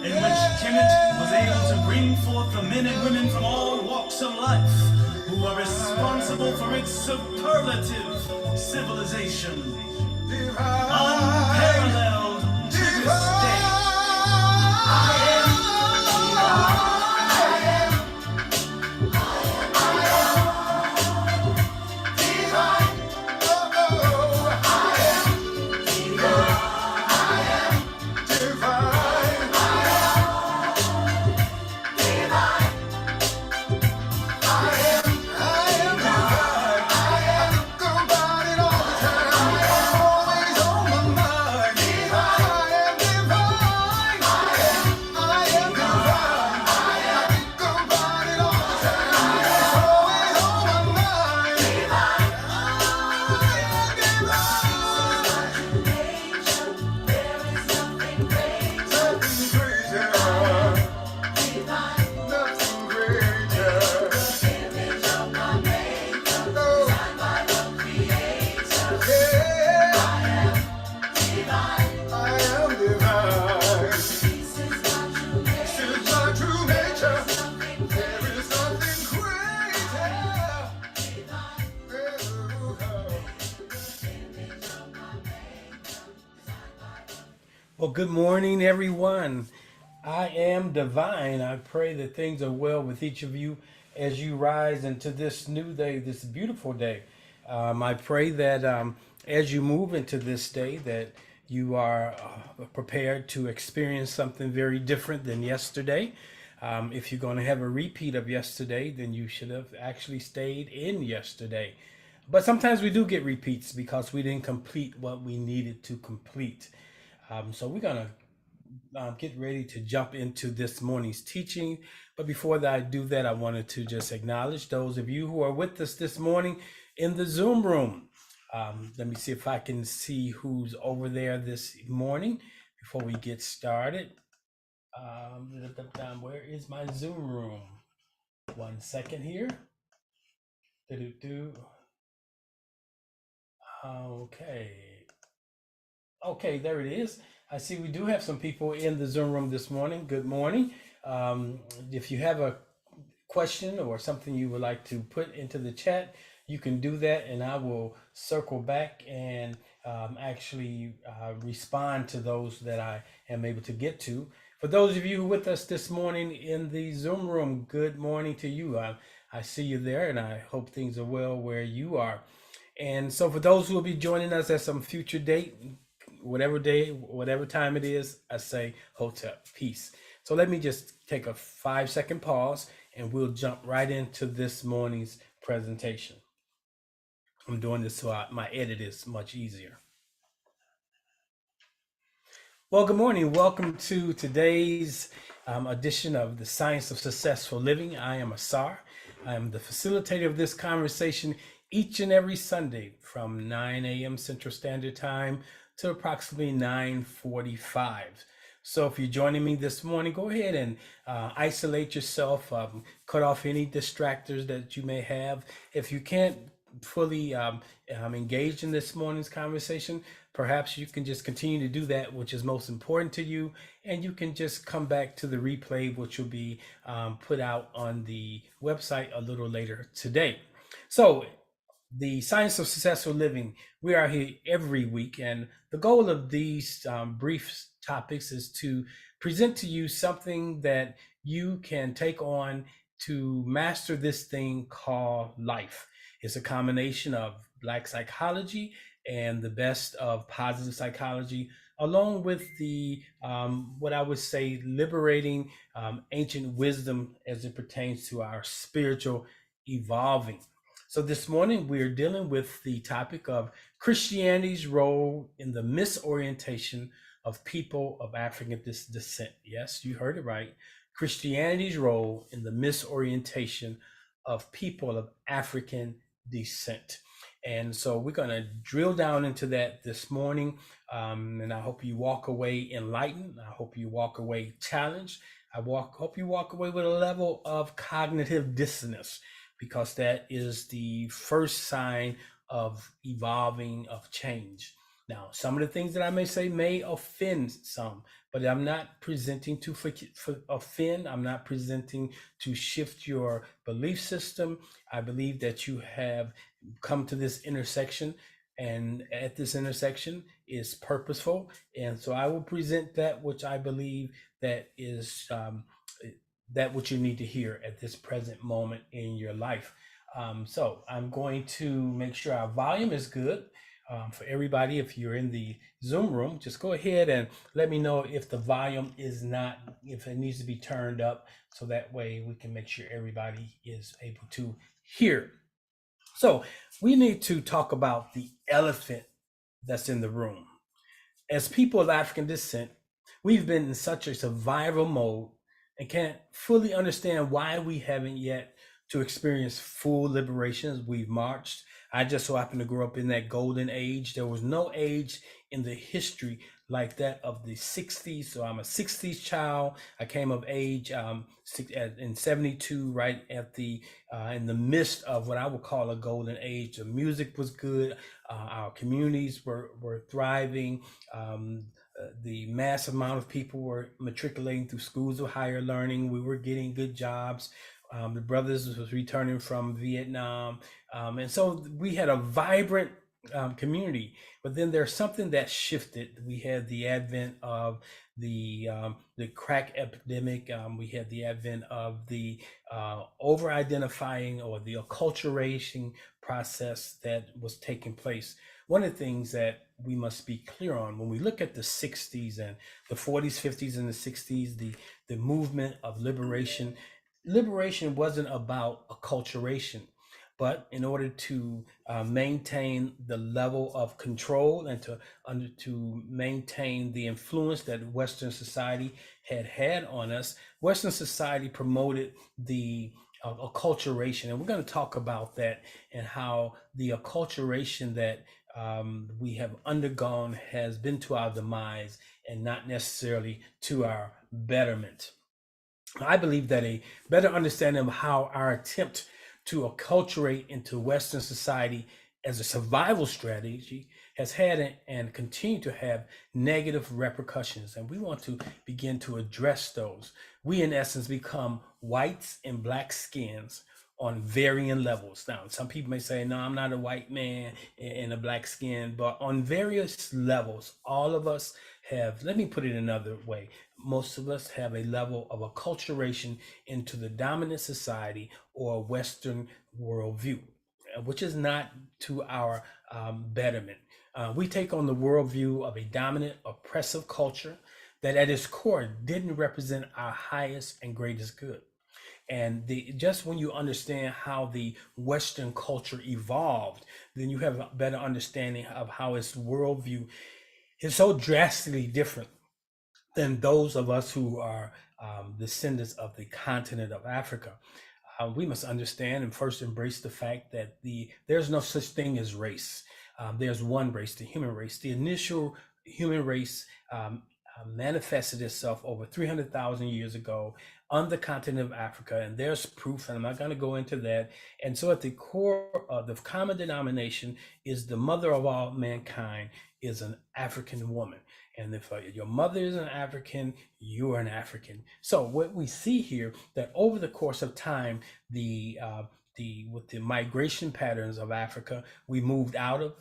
in which Kemet was able to bring forth the men and women from all walks of life who are responsible for its superlative civilization, unparalleled to this day. Well, good morning, everyone. I am divine. I pray that things are well with each of you as you rise into this new day, this beautiful day. I pray that as you move into this day, that you are prepared to experience something very different than yesterday. If you're going to have a repeat of yesterday, then you should have actually stayed in yesterday. But sometimes we do get repeats because we didn't complete what we needed to complete. So we're going to get ready to jump into this morning's teaching. But before that, I do that, I wanted to just acknowledge those of you who are with us this morning in the Zoom room. Let me see if I can see who's over there this morning before we get started. Where is my Zoom room? 1 second here. Okay, there it is. I see we do have some people in the Zoom room this morning. Good morning. If you have a question or something you would like to put into the chat, you can do that, and I will circle back and actually respond to those that I am able to get to. For those of you with us this morning in the Zoom room, good morning to you. I see you there, and I hope things are well where you are. And so for those who will be joining us at some future date, whatever day, whatever time it is, I say hotep, peace. So let me just take a 5-second pause and we'll jump right into this morning's presentation. I'm doing this so my edit is much easier. Well, good morning. Welcome to today's edition of the Science of Successful Living. I am Asar. I am the facilitator of this conversation each and every Sunday from 9 a.m. Central Standard Time to approximately 9:45. So if you're joining me this morning, go ahead and isolate yourself, cut off any distractors that you may have. If you can't fully engage in this morning's conversation, perhaps you can just continue to do that, which is most important to you, and you can just come back to the replay, which will be put out on the website a little later today. So the Science of Successful Living, we are here every week, and the goal of these brief topics is to present to you something that you can take on to master this thing called life. It's a combination of Black psychology and the best of positive psychology, along with the what I would say liberating ancient wisdom as it pertains to our spiritual evolving. So this morning we're dealing with the topic of Christianity's role in the misorientation of people of African descent. Yes, you heard it right. Christianity's role in the misorientation of people of African descent. And so we're going to drill down into that this morning. And I hope you walk away enlightened. I hope you walk away challenged. Hope you walk away with a level of cognitive dissonance, because that is the first sign of evolving, of change. Now, some of the things that I may say may offend some, but I'm not presenting to offend. I'm not presenting to shift your belief system. I believe that you have come to this intersection, and at this intersection is purposeful. And so I will present that which I believe that is that what you need to hear at this present moment in your life. So I'm going to make sure our volume is good. For everybody, if you're in the Zoom room, just go ahead and let me know if the volume is not, if it needs to be turned up, so that way we can make sure everybody is able to hear. So we need to talk about the elephant that's in the room. As people of African descent, we've been in such a survival mode and can't fully understand why we haven't yet to experience full liberation. We've marched. I just so happened to grow up in that golden age. There was no age in the history like that of the 60s. So I'm a 60s child. I came of age in 72, right at the in the midst of what I would call a golden age. The music was good. Our communities were thriving. The massive amount of people were matriculating through schools of higher learning. We were getting good jobs. The brothers was returning from Vietnam. And so we had a vibrant community. But then there's something that shifted. We had the advent of the crack epidemic. We had the advent of the over-identifying or the acculturation process that was taking place. One of the things that we must be clear on when we look at the 60s and the 40s, 50s, and the 60s, the movement of liberation wasn't about acculturation, but in order to maintain the level of control and to maintain the influence that Western society had on us, Western society promoted the acculturation, and we're going to talk about that and how the acculturation that we have undergone has been to our demise and not necessarily to our betterment. I believe that a better understanding of how our attempt to acculturate into Western society as a survival strategy has had and continue to have negative repercussions, and we want to begin to address those. We, in essence, become whites and black skins on varying levels. Now, some people may say, no, I'm not a white man in a black skin, but on various levels, all of us have, let me put it another way, most of us have a level of acculturation into the dominant society or Western worldview, which is not to our betterment. We take on the worldview of a dominant, oppressive culture that at its core didn't represent our highest and greatest good. And just when you understand how the Western culture evolved, then you have a better understanding of how its worldview is so drastically different than those of us who are descendants of the continent of Africa. We must understand and first embrace the fact that there's no such thing as race. There's one race, the human race. The initial human race manifested itself over 300,000 years ago on the continent of Africa, and there's proof, and I'm not going to go into that. And so at the core of the common denomination is the mother of all mankind is an African woman. And if your mother is an African, you are an African. So what we see here, that over the course of time, with the migration patterns of Africa, we moved out of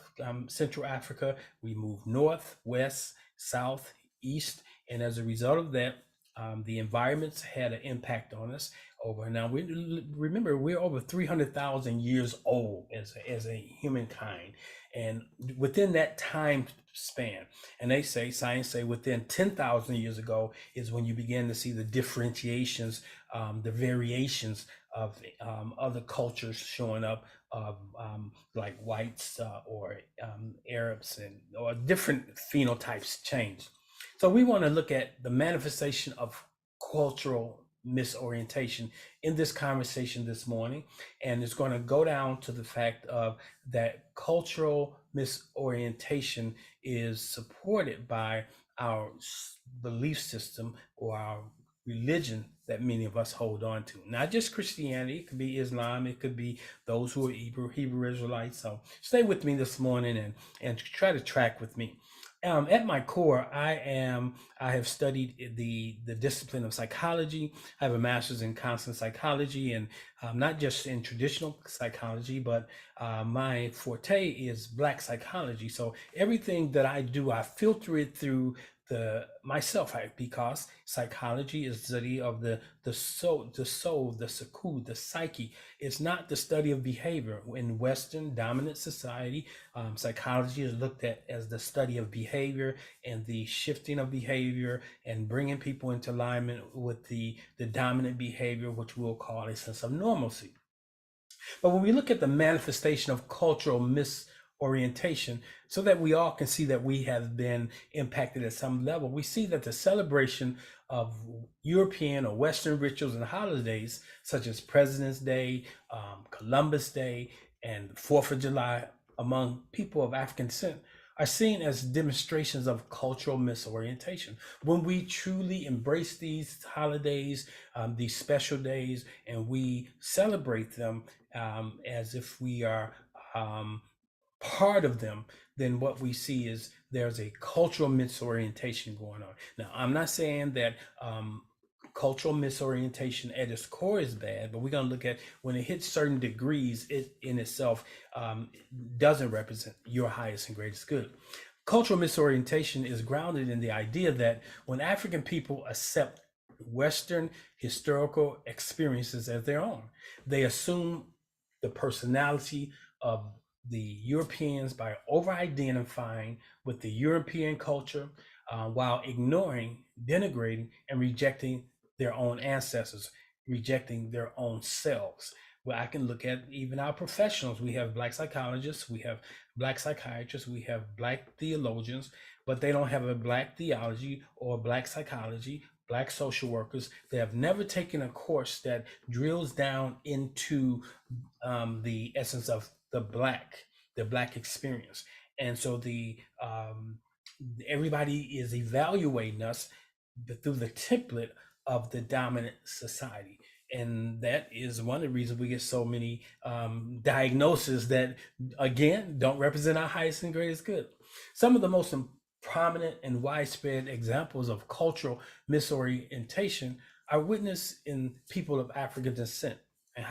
Central Africa, we moved north, west, south, east, and as a result of that, the environments had an impact on us. Now, remember, we're over 300,000 years old as a humankind, and within that time span, and science say within 10,000 years ago is when you begin to see the differentiations, the variations of other cultures showing up, like whites or Arabs, or different phenotypes change. So we want to look at the manifestation of cultural misorientation in this conversation this morning, and it's going to go down to the fact of that cultural misorientation is supported by our belief system or our religion that many of us hold on to. Not just Christianity, it could be Islam, it could be those who are Hebrew Israelites. So stay with me this morning and try to track with me. At my core, I have studied the discipline of psychology. I have a master's in counseling psychology, and not just in traditional psychology, but my forte is Black psychology. So everything that I do, I filter it through myself, because psychology is the study of the soul, the psyche, the psyche. It's not the study of behavior. In Western dominant society, psychology is looked at as the study of behavior and the shifting of behavior and bringing people into alignment with the dominant behavior, which we'll call a sense of normalcy. But when we look at the manifestation of cultural misorientation, so that we all can see that we have been impacted at some level, we see that the celebration of European or Western rituals and holidays, such as President's Day, Columbus Day, and 4th of July, among people of African descent, are seen as demonstrations of cultural misorientation. When we truly embrace these holidays, these special days, and we celebrate them as if we are part of them, then what we see is there's a cultural misorientation going on. Now, I'm not saying that cultural misorientation at its core is bad, but we're going to look at when it hits certain degrees, it in itself doesn't represent your highest and greatest good. Cultural misorientation is grounded in the idea that when African people accept Western historical experiences as their own, they assume the personality of the Europeans by over-identifying with the European culture while ignoring, denigrating, and rejecting their own ancestors, rejecting their own selves. Well, I can look at even our professionals. We have Black psychologists, we have Black psychiatrists, we have Black theologians, but they don't have a Black theology or Black psychology, Black social workers. They have never taken a course that drills down into the essence of the Black experience. And so everybody is evaluating us through the template of the dominant society. And that is one of the reasons we get so many diagnoses that, again, don't represent our highest and greatest good. Some of the most prominent and widespread examples of cultural misorientation are witnessed in people of African descent. And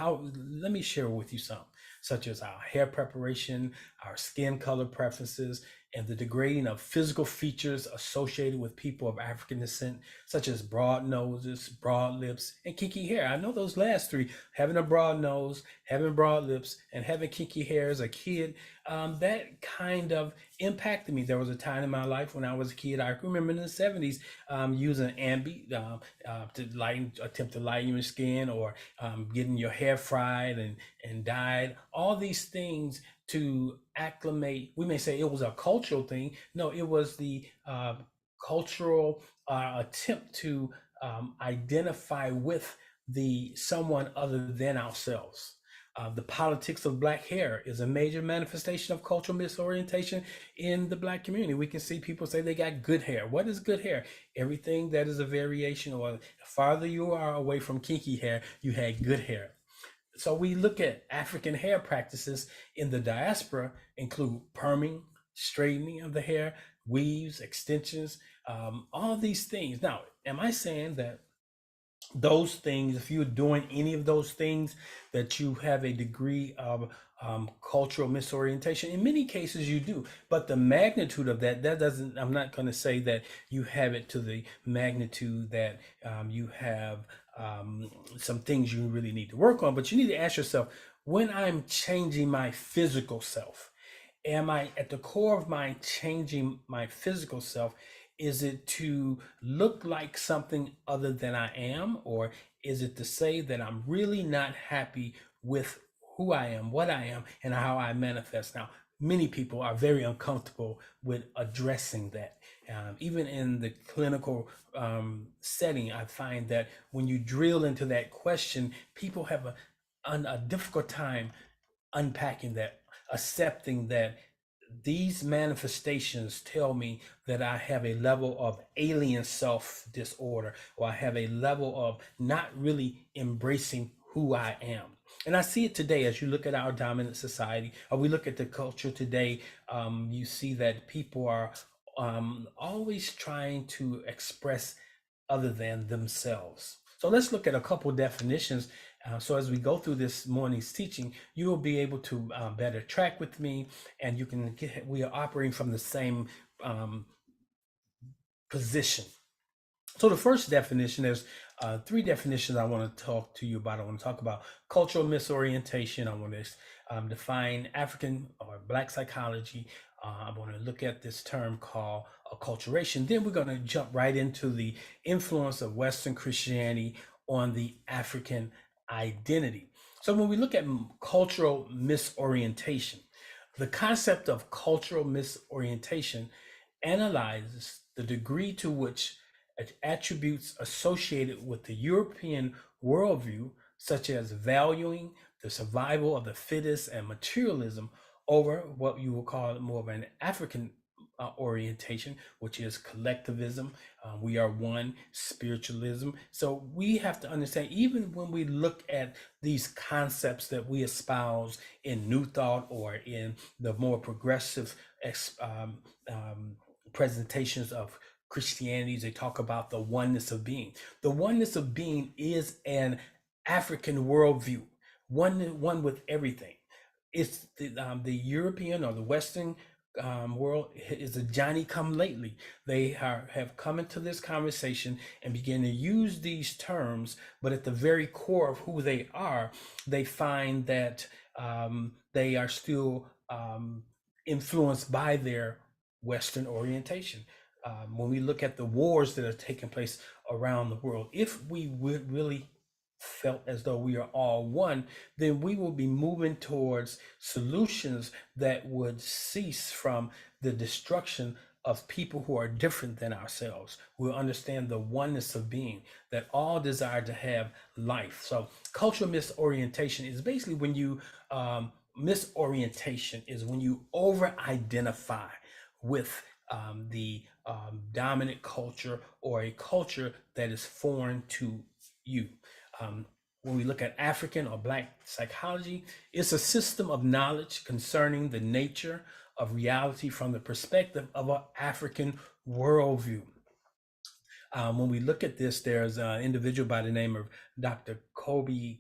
let me share with you some, such as our hair preparation, our skin color preferences, and the degrading of physical features associated with people of African descent, such as broad noses, broad lips, and kinky hair. I know those last three, having a broad nose, having broad lips, and having kinky hair as a kid, that kind of impacted me. There was a time in my life when I was a kid, I remember in the 70s, using Ambi to attempt to lighten your skin, or getting your hair fried and dyed. All these things to acclimate. We may say it was a cultural thing. No, it was the cultural attempt to identify with someone other than ourselves. The politics of Black hair is a major manifestation of cultural misorientation in the Black community. We can see people say they got good hair. What is good hair? Everything that is a variation, or the farther you are away from kinky hair, you had good hair. So we look at African hair practices in the diaspora include perming, straightening of the hair, weaves, extensions, all these things. Now, am I saying that those things, if you're doing any of those things, that you have a degree of cultural misorientation? In many cases you do, but the magnitude of that doesn't, I'm not going to say that you have it to the magnitude that you have some things you really need to work on. But you need to ask yourself, when I'm changing my physical self, am I at the core of my changing my physical self? Is it to look like something other than I am? Or is it to say that I'm really not happy with who I am, what I am, and how I manifest? Now, many people are very uncomfortable with addressing that. Even in the clinical setting, I find that when you drill into that question, people have a difficult time unpacking that, accepting that these manifestations tell me that I have a level of alien self disorder, or I have a level of not really embracing who I am. And I see it today as you look at our dominant society, or we look at the culture today. You see that people are always trying to express other than themselves. So let's look at a couple definitions. So as we go through this morning's teaching, you will be able to better track with me, and you can get, we are operating from the same position. So the first definition, there's three definitions I want to talk to you about. I want to talk about cultural misorientation. I want to define African or Black psychology. I want to look at this term called acculturation. Then we're going to jump right into the influence of Western Christianity on the African identity. So when we look at cultural misorientation, the concept of cultural misorientation analyzes the degree to which attributes associated with the European worldview, such as valuing the survival of the fittest and materialism, over what you will call more of an African orientation, which is collectivism. We are one, spiritualism. So we have to understand, even when we look at these concepts that we espouse in New Thought or in the more progressive presentations of Christianity, they talk about the oneness of being. The oneness of being is an African worldview, one with everything. It's the European or the Western world is a Johnny come lately. They have come into this conversation and begin to use these terms, but at the very core of who they are, they find that they are still influenced by their Western orientation. When we look at the wars that are taking place around the world, if we would really felt as though we are all one, then we will be moving towards solutions that would cease from the destruction of people who are different than ourselves. We'll understand the oneness of being, that all desire to have life. So cultural misorientation is basically when you, misorientation is when you over-identify with the dominant culture, or a culture that is foreign to you. When we look at African or Black psychology, it's a system of knowledge concerning the nature of reality from the perspective of an African worldview. When we look at this, there's an individual by the name of Dr. Kobe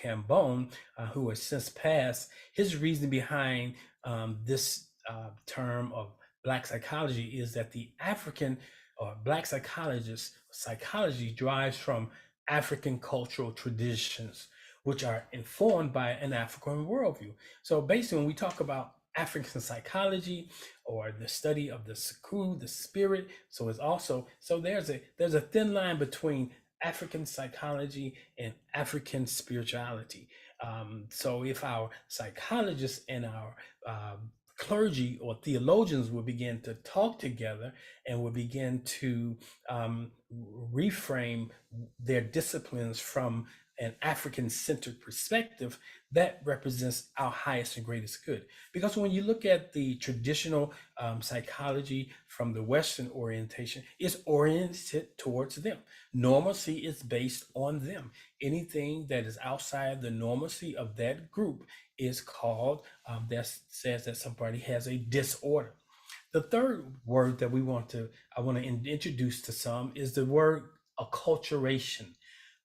Cambone, who has since passed. His reason behind this term of Black psychology is that the African or Black psychology derives from African cultural traditions, which are informed by an African worldview. So basically, when we talk about African psychology or the study of the Suku, the spirit, so it's also, so there's a thin line between African psychology and African spirituality. So if our psychologists and our clergy or theologians will begin to talk together and will begin to reframe their disciplines from an African-centered perspective, that represents our highest and greatest good. Because when you look at the traditional psychology from the Western orientation, it's oriented towards them. Normalcy is based on them. Anything that is outside the normalcy of that group is called, that says that somebody has a disorder. The third word that I want to introduce to some is the word acculturation.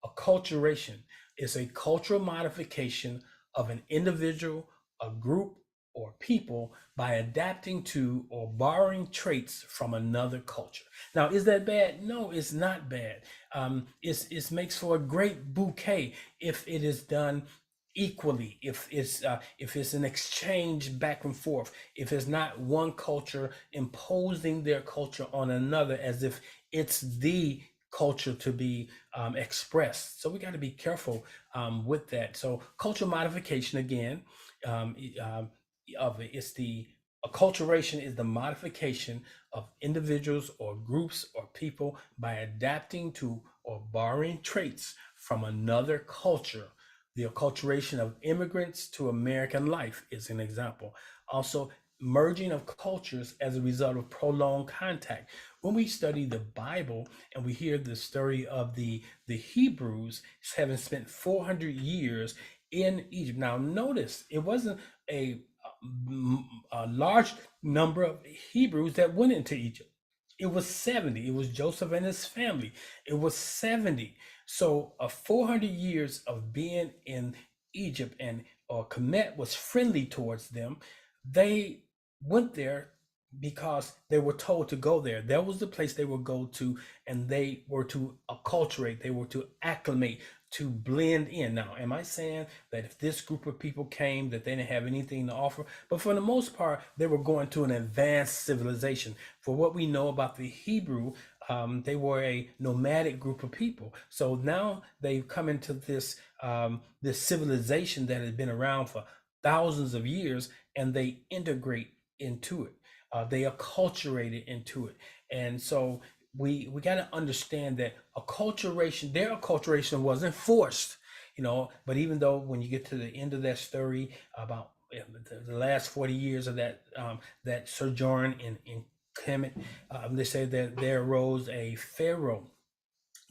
Acculturation is a cultural modification of an individual, a group, or people by adapting to or borrowing traits from another culture. Now, is that bad? No, it's not bad. It makes for a great bouquet if it is done equally, if it's an exchange back and forth, if it's not one culture imposing their culture on another as if it's the culture to be expressed. So we got to be careful with that. So cultural modification, again, it's the acculturation is the modification of individuals or groups or people by adapting to or borrowing traits from another culture. The acculturation of immigrants to American life is an example. Also, merging of cultures as a result of prolonged contact. When we study the Bible and we hear the story of the Hebrews having spent 400 years in Egypt. Now, notice it wasn't a, a large number of Hebrews that went into Egypt. It was 70. It was Joseph and his family. It was 70. So, 400 years of being in Egypt, and Kemet was friendly towards them. They went there because they were told to go there. That was the place they would go to, and they were to acculturate, they were to acclimate, to blend in. Now, am I saying that if this group of people came that they didn't have anything to offer? But for the most part, they were going to an advanced civilization. For what we know about the Hebrew, they were a nomadic group of people. So now they've come into this civilization that had been around for thousands of years, and they integrate into it. They acculturated into it, and so we got to understand that their acculturation wasn't forced, But even though when you get to the end of that story about the last 40 years of that sojourn in Kemet, they say that there arose a pharaoh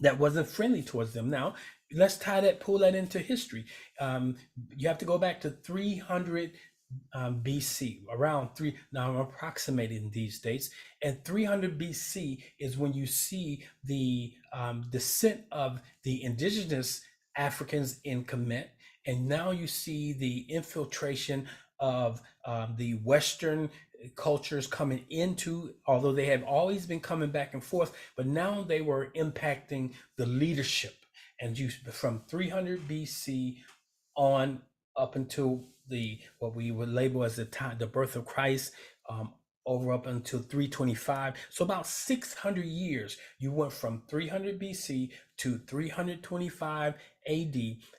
that wasn't friendly towards them. Now, let's pull that into history. You have to go back to 300 BC, around three. Now I'm approximating these dates, and 300 BC is when you see the descent of the indigenous Africans in Kemet, and now you see the infiltration of the Western cultures coming into, although they have always been coming back and forth, but now they were impacting the leadership. And from 300 BC on up until what we would label as the birth of Christ, over up until 325. So about 600 years, you went from 300 BC to 325 AD,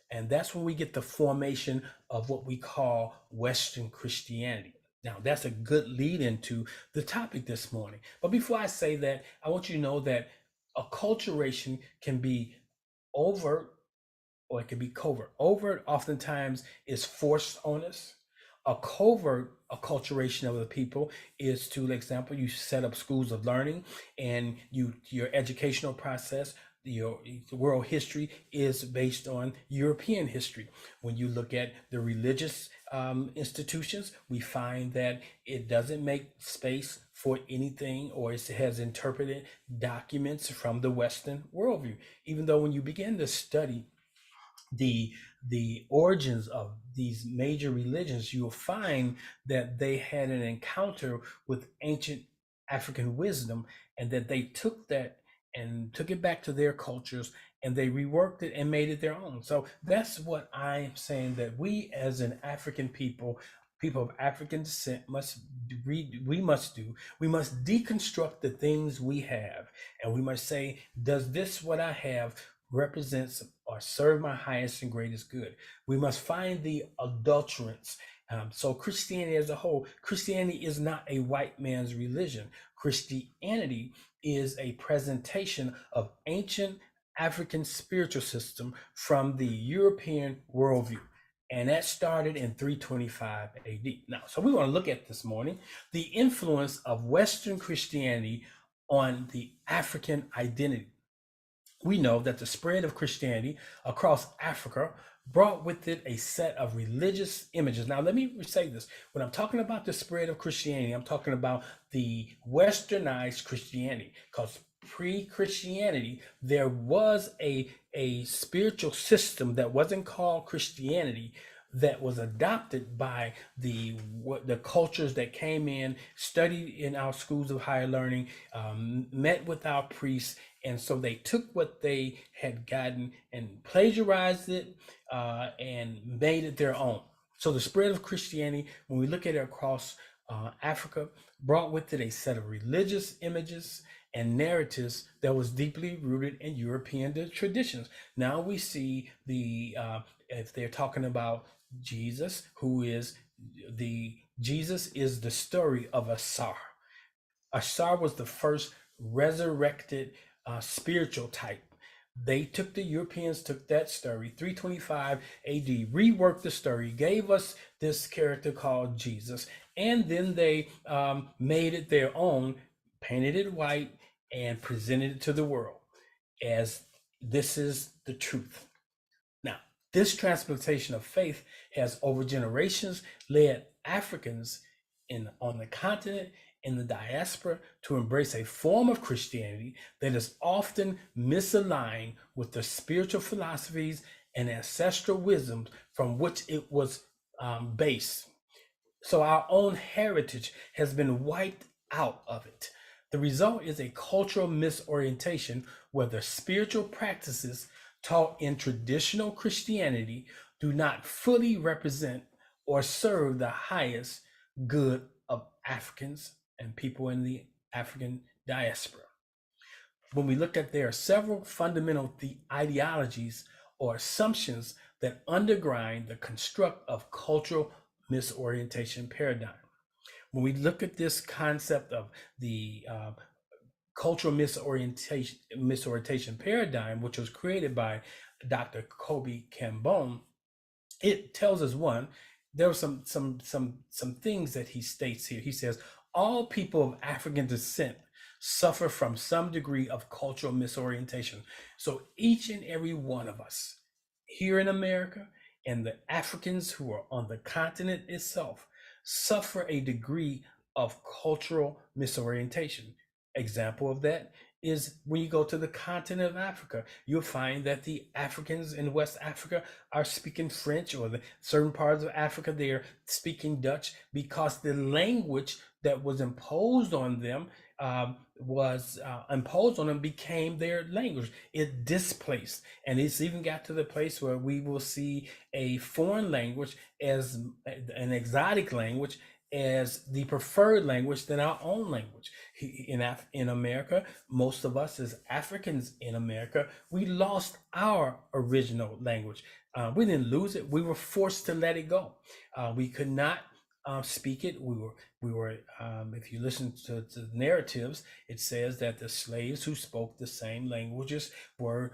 and that's when we get the formation of what we call Western Christianity. Now, that's a good lead into the topic this morning. But before I say that, I want you to know that acculturation can be overt or it can be covert. Overt oftentimes is forced on us. A covert acculturation of the people is to, for example, you set up schools of learning, and your educational process, your world history is based on European history. When you look at the religious institutions, we find that it doesn't make space for anything, or it has interpreted documents from the Western worldview. Even though when you begin to study the origins of these major religions, you'll find that they had an encounter with ancient African wisdom, and that they took that and took it back to their cultures, and they reworked it and made it their own. So that's what I'm saying, that we as an African people of African descent must do. We must deconstruct the things we have, and we must say, does this what I have represents or serve my highest and greatest good? We must find the adulterants. So Christianity as a whole, Christianity is not a white man's religion. Christianity is a presentation of ancient African spiritual system from the European worldview. And that started in 325 AD. Now, so we want to look at this morning the influence of Western Christianity on the African identity. We know that the spread of Christianity across Africa brought with it a set of religious images. Now, let me say this. When I'm talking about the spread of Christianity, I'm talking about the westernized Christianity, because pre-Christianity, there was a spiritual system that wasn't called Christianity, that was adopted by the cultures that came in, studied in our schools of higher learning, met with our priests, and so they took what they had gotten and plagiarized it and made it their own. So the spread of Christianity, when we look at it across Africa, brought with it a set of religious images and narratives that was deeply rooted in European traditions. Now we see if they're talking about Jesus, Jesus is the story of Asar. Asar was the first resurrected spiritual type. The Europeans took that story, 325 AD, reworked the story, gave us this character called Jesus, and then they made it their own, painted it white, and presented it to the world as this is the truth. Now, this transplantation of faith has over generations led Africans on the continent, in the diaspora, to embrace a form of Christianity that is often misaligned with the spiritual philosophies and ancestral wisdoms from which it was based. So our own heritage has been wiped out of it. The result is a cultural misorientation where the spiritual practices taught in traditional Christianity do not fully represent or serve the highest good of Africans and people in the African diaspora. When we look at, there are several fundamental ideologies or assumptions that undergird the construct of cultural misorientation paradigm. When we look at this concept of the cultural misorientation paradigm, which was created by Dr. Kobe Cambone, it tells us, one, there are some things that he states here. He says all people of African descent suffer from some degree of cultural misorientation. So each and every one of us here in America and the Africans who are on the continent itself suffer a degree of cultural misorientation. Example of that is when you go to the continent of Africa, you'll find that the Africans in West Africa are speaking French, or the certain parts of Africa, they are speaking Dutch, because the language that was imposed on them became their language. It displaced, and it's even got to the place where we will see a foreign language as an exotic language as the preferred language than our own language. In America, most of us as Africans in America, we lost our original language. We didn't lose it. We were forced to let it go. We could not speak it. We were. If you listen to the narratives, it says that the slaves who spoke the same languages were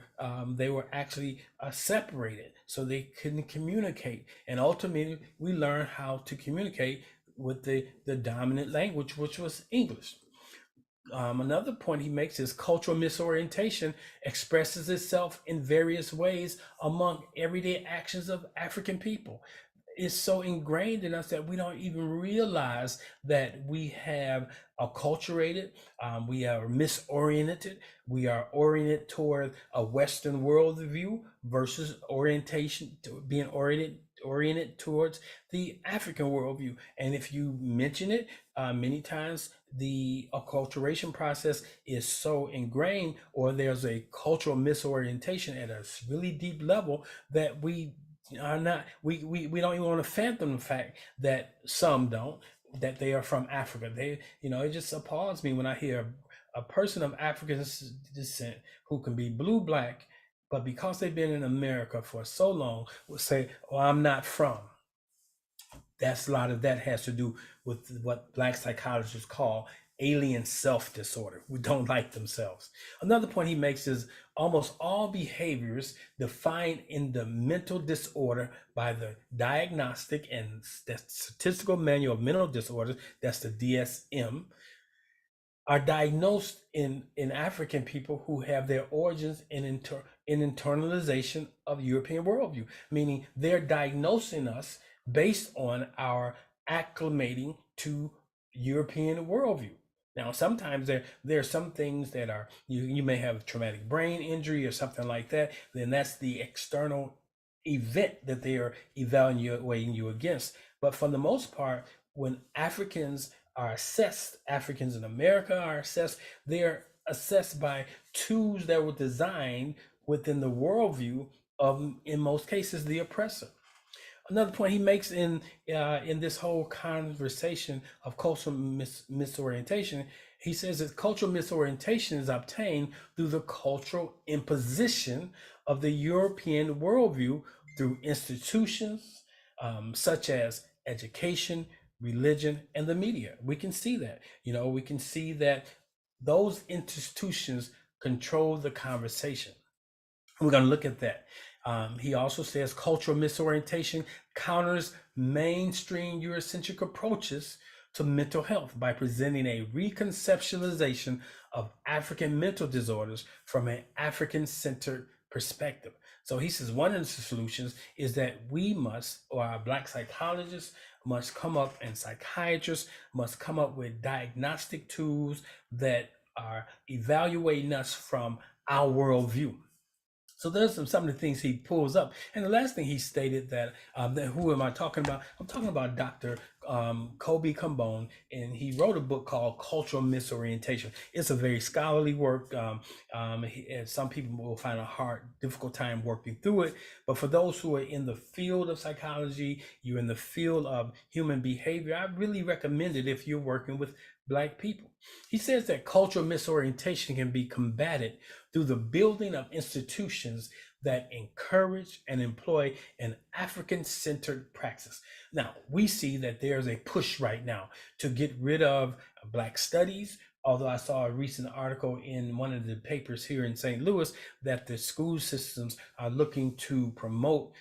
actually separated, so they couldn't communicate. And ultimately, we learned how to communicate with the dominant language, which was English. Another point he makes is cultural misorientation expresses itself in various ways among everyday actions of African people. It's so ingrained in us that we don't even realize that we have acculturated, we are misoriented, we are oriented toward a Western worldview versus being oriented towards the African worldview. And if you mention it many times, the acculturation process is so ingrained, or there's a cultural misorientation at a really deep level, that we don't even want to fathom the fact that some don't, that they are from Africa. It just appalls me when I hear a person of African descent who can be blue, black, but because they've been in America for so long, will say, "Oh, I'm not from." A lot of that has to do with what Black psychologists call alien self disorder, who don't like themselves. Another point he makes is almost all behaviors defined in the mental disorder by the Diagnostic and Statistical Manual of Mental Disorders, that's the DSM, are diagnosed in African people who have their origins in internalization of European worldview, meaning they're diagnosing us based on our acclimating to European worldview. Now, sometimes there are some things that are, you may have a traumatic brain injury or something like that, then that's the external event that they are evaluating you against. But for the most part, when Africans in America are assessed, they're assessed by tools that were designed within the worldview of, in most cases, the oppressor. Another point he makes in this whole conversation of cultural misorientation, he says that cultural misorientation is obtained through the cultural imposition of the European worldview through institutions such as education, religion, and the media. We can see that. We can see that those institutions control the conversation. We're going to look at that. He also says cultural misorientation counters mainstream Eurocentric approaches to mental health by presenting a reconceptualization of African mental disorders from an African-centered perspective. So he says one of the solutions is that we must, or our Black psychologists must come up, and psychiatrists must come up with diagnostic tools that are evaluating us from our worldview. So there's some of the things he pulls up. And the last thing he stated that who am I talking about? I'm talking about Dr. Kobe Kambone, and he wrote a book called Cultural Misorientation. It's a very scholarly work. And some people will find difficult time working through it. But for those who are in the field of psychology, you're in the field of human behavior, I really recommend it if you're working with Black people. He says that cultural misorientation can be combated through the building of institutions that encourage and employ an African-centered praxis. Now, we see that there's a push right now to get rid of Black studies, although I saw a recent article in one of the papers here in St. Louis that the school systems are looking to promote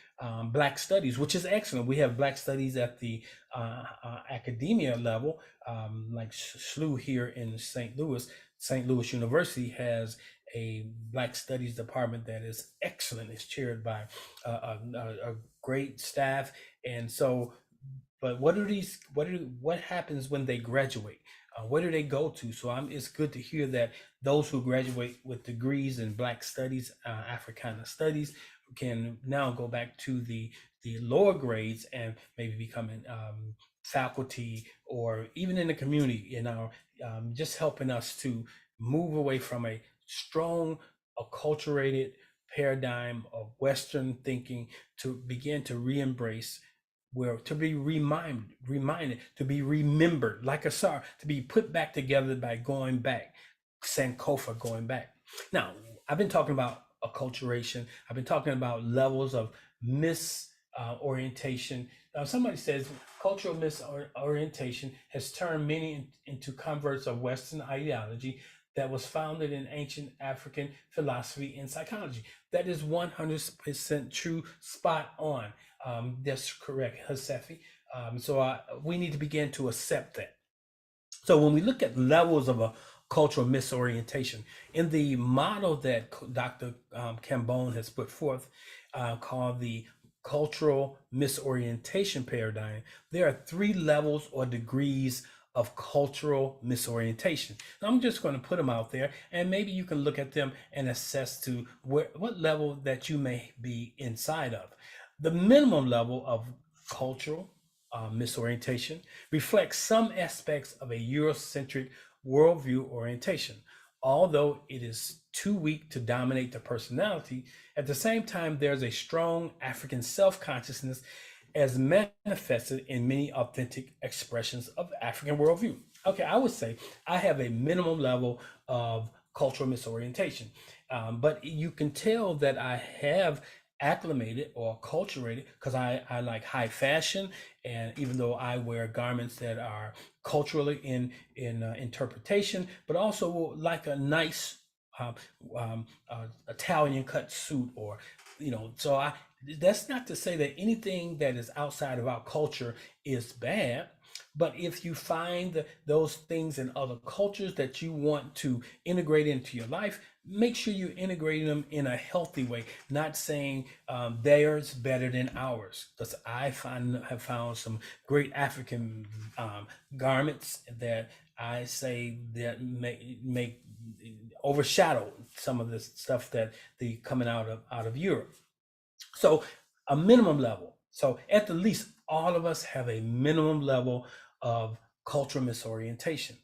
Black studies, which is excellent. We have Black studies at the academia level, like SLU here in St. Louis. St. Louis University has a Black Studies department that is excellent. It's chaired by a great staff. And so, but what happens when they graduate? Where do they go to? So it's good to hear that those who graduate with degrees in Black Studies, Africana Studies, can now go back to the lower grades and maybe becoming faculty, or even in the community, just helping us to move away from a strong acculturated paradigm of Western thinking to begin to re-embrace, where to be reminded, to be remembered, like Asar, to be put back together by going back, Sankofa, going back. Now, I've been talking about acculturation. I've been talking about levels of misorientation. Somebody says cultural misorientation has turned many into converts of Western ideology that was founded in ancient African philosophy and psychology. That is 100% true, spot on. That's correct, Hasefi. So we need to begin to accept that. So when we look at levels of a cultural misorientation, in the model that Dr. Kambone has put forth, called the cultural misorientation paradigm, there are 3 levels or degrees of cultural misorientation. Now, I'm just going to put them out there, and maybe you can look at them and assess to what level that you may be inside of. The minimum level of cultural misorientation reflects some aspects of a Eurocentric worldview orientation. Although it is too weak to dominate the personality, at the same time, there's a strong African self-consciousness as manifested in many authentic expressions of African worldview. Okay, I would say I have a minimum level of cultural misorientation, but you can tell that I have acclimated or acculturated because I like high fashion, and even though I wear garments that are culturally in interpretation, but also like a nice Italian cut suit, or so that's not to say that anything that is outside of our culture is bad, but if you find those things in other cultures that you want to integrate into your life, make sure you're integrating them in a healthy way, not saying theirs better than ours, because I have found some great African garments that I say that make overshadow some of the stuff that the coming out of Europe. So a minimum level. So at the least, all of us have a minimum level of cultural misorientation.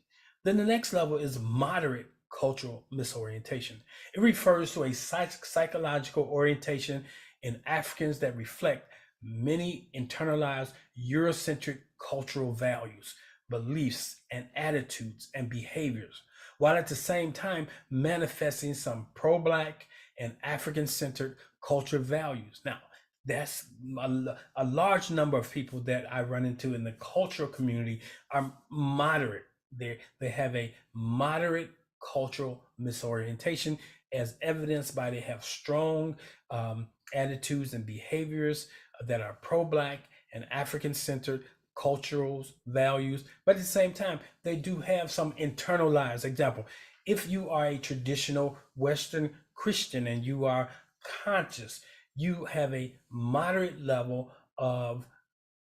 Then the next level is moderate cultural misorientation. It refers to a psychological orientation in Africans that reflect many internalized Eurocentric cultural values, beliefs, and attitudes and behaviors, while at the same time manifesting some pro-Black and African-centered cultural values. Now, that's a large number of people that I run into in the cultural community are moderate. They have a moderate cultural misorientation, as evidenced by they have strong attitudes and behaviors that are pro-Black and African-centered cultural values, but at the same time, they do have some internalized. Example, if you are a traditional Western Christian and you are conscious, you have a moderate level of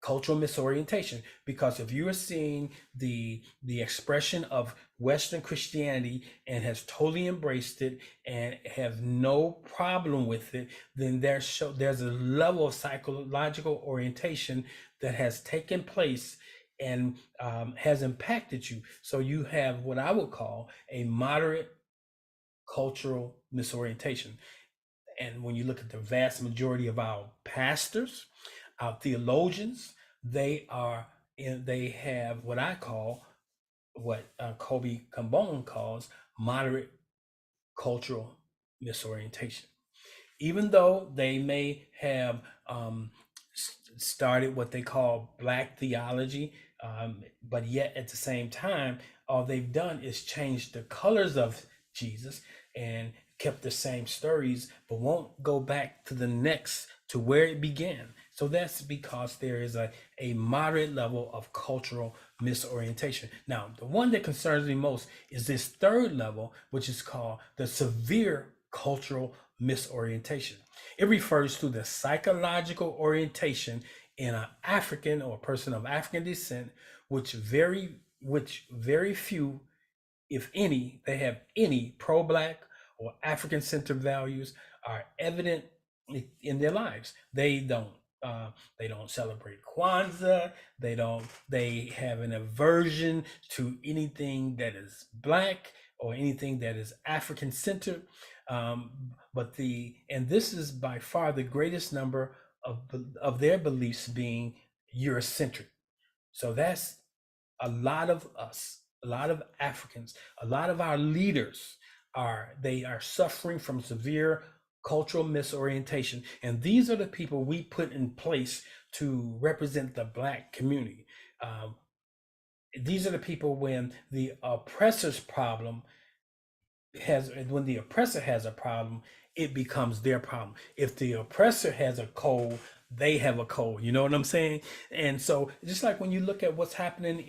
cultural misorientation, because if you are seeing the expression of Western Christianity and has totally embraced it and have no problem with it, then there's a level of psychological orientation that has taken place and has impacted you. So you have what I would call a moderate cultural misorientation. And when you look at the vast majority of our pastors, our theologians, they have what I call, what Kobe Kambon calls, moderate cultural misorientation. Even though they may have started what they call Black theology, but yet at the same time, all they've done is change the colors of Jesus and kept the same stories, but won't go back to where it began. So that's because there is a moderate level of cultural misorientation. Now, the one that concerns me most is this third level, which is called the severe cultural misorientation. It refers to the psychological orientation in an African or a person of African descent, which very few, if any, they have any pro-Black or African-centered values are evident in their lives. They don't celebrate Kwanzaa. They have an aversion to anything that is Black or anything that is African-centered. And this is by far the greatest number of their beliefs being Eurocentric. So that's a lot of us, a lot of Africans, a lot of our leaders are suffering from severe cultural misorientation. And these are the people we put in place to represent the Black community. These are the people when the oppressor has a problem, it becomes their problem. If the oppressor has a cold, they have a cold. You know what I'm saying? And so just like when you look at what's happening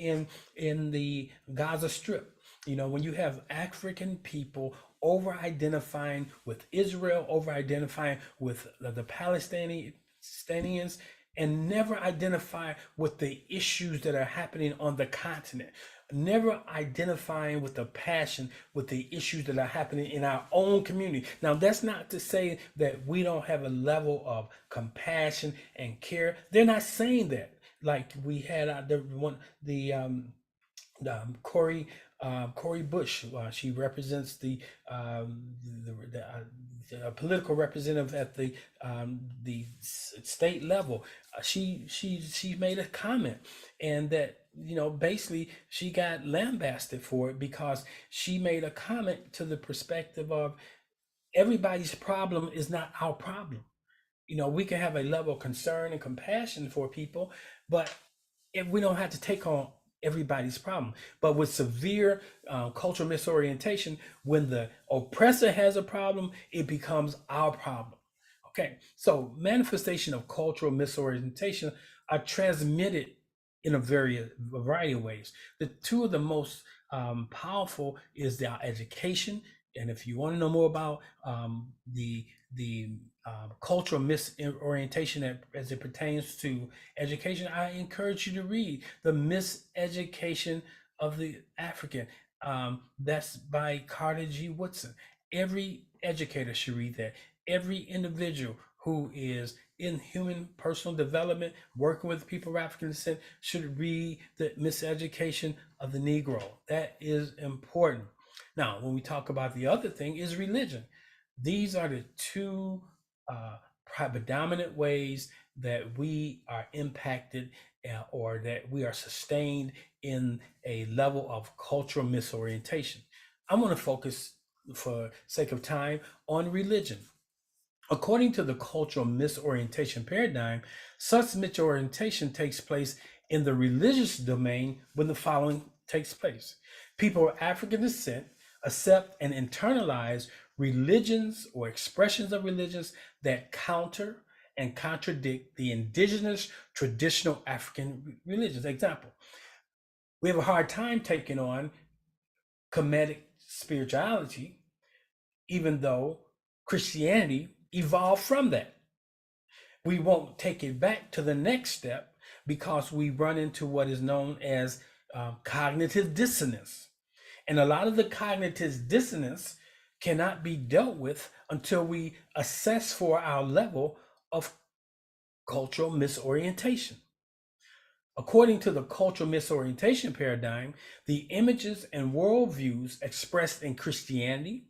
in the Gaza Strip, when you have African people over-identifying with Israel, over-identifying with the Palestinians, and never identify with the issues that are happening on the continent, never identifying with the passion, with the issues that are happening in our own community. Now, that's not to say that we don't have a level of compassion and care. They're not saying that. Like we had Cori Bush. She represents the political representative at the state level. She made a comment, and that basically she got lambasted for it because she made a comment to the perspective of everybody's problem is not our problem. We can have a level of concern and compassion for people, but if we don't have to take on everybody's problem. But with severe cultural misorientation, when the oppressor has a problem, it becomes our problem. Okay, so manifestation of cultural misorientation are transmitted in a variety of ways. The two of the most powerful is our education. And if you want to know more about the cultural misorientation as it pertains to education, I encourage you to read The Miseducation of the African. That's by Carter G. Woodson. Every educator should read that. Every individual who is in human personal development, working with people of African descent, should read The Miseducation of the Negro. That is important. Now, when we talk about the other thing is religion. These are the two predominant ways that we are impacted or that we are sustained in a level of cultural misorientation. I'm going to focus, for sake of time, on religion. According to the cultural misorientation paradigm, such misorientation takes place in the religious domain when the following takes place. People of African descent accept and internalize religions or expressions of religions that counter and contradict the indigenous traditional African religions. Example, we have a hard time taking on Kemetic spirituality, even though Christianity evolved from that. We won't take it back to the next step because we run into what is known as cognitive dissonance. And a lot of the cognitive dissonance cannot be dealt with until we assess for our level of cultural misorientation. According to the cultural misorientation paradigm, the images and worldviews expressed in Christianity,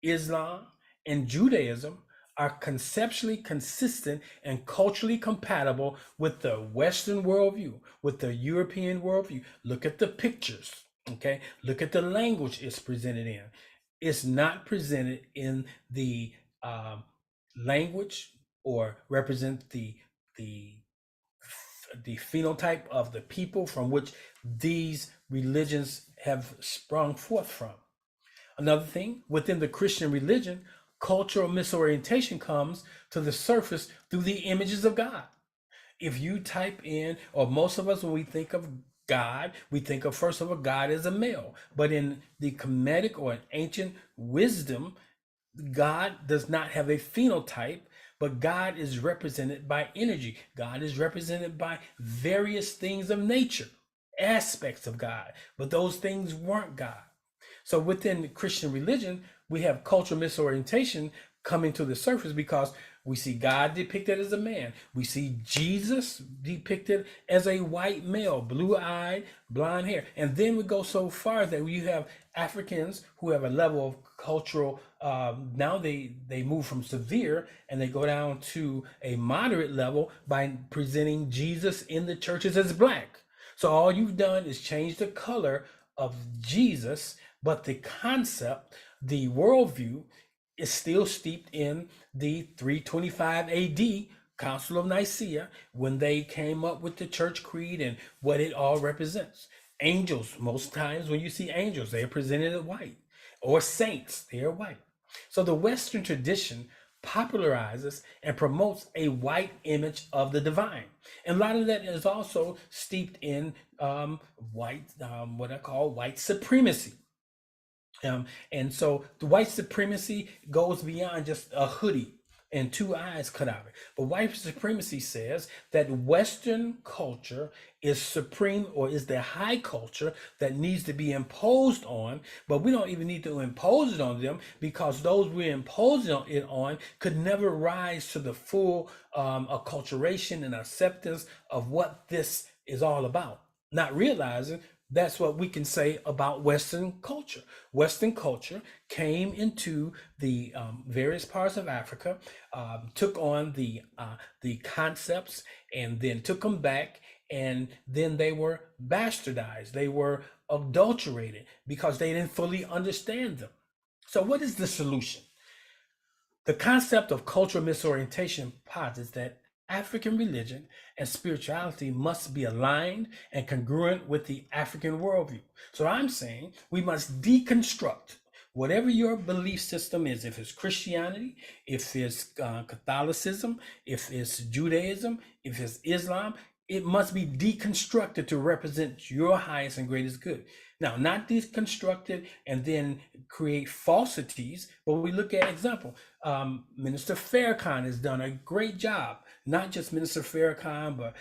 Islam, and Judaism are conceptually consistent and culturally compatible with the Western worldview, with the European worldview. Look at the pictures, okay? Look at the language it's presented in. It's not presented in the language or represent the phenotype of the people from which these religions have sprung forth from. Another thing, within the Christian religion, cultural misorientation comes to the surface through the images of God. If you type in, or most of us, when we think of God, we think of first of all, God as a male. But in the Kemetic or ancient wisdom, God does not have a phenotype, but God is represented by energy. God is represented by various things of nature, aspects of God, but those things weren't God. So within the Christian religion, we have cultural misorientation coming to the surface because we see God depicted as a man. We see Jesus depicted as a white male, blue-eyed, blonde hair. And then we go so far that you have Africans who have a level of cultural, now they move from severe and they go down to a moderate level by presenting Jesus in the churches as black. So all you've done is change the color of Jesus, but the concept, the worldview, is still steeped in the 325 AD Council of Nicaea, when they came up with the church creed and what it all represents. Angels, most times when you see angels, they are presented as white, or saints, they are white. So the Western tradition popularizes and promotes a white image of the divine. And a lot of that is also steeped in white, what I call white supremacy. And so the white supremacy goes beyond just a hoodie and two eyes cut out of it. But white supremacy says that Western culture is supreme, or is the high culture that needs to be imposed on, but we don't even need to impose it on them, because those we're imposing it on could never rise to the full acculturation and acceptance of what this is all about, not realizing that's what we can say about Western culture. Western culture came into the various parts of Africa, took on the concepts, and then took them back, and then they were bastardized. They were adulterated because they didn't fully understand them. So what is the solution? The concept of cultural misorientation posits that African religion and spirituality must be aligned and congruent with the African worldview. So I'm saying we must deconstruct whatever your belief system is, if it's Christianity, if it's Catholicism, if it's Judaism, if it's Islam, it must be deconstructed to represent your highest and greatest good. Now, not deconstructed and then create falsities, but we look at example. Minister Farrakhan has done a great job. Not just Minister Farrakhan, but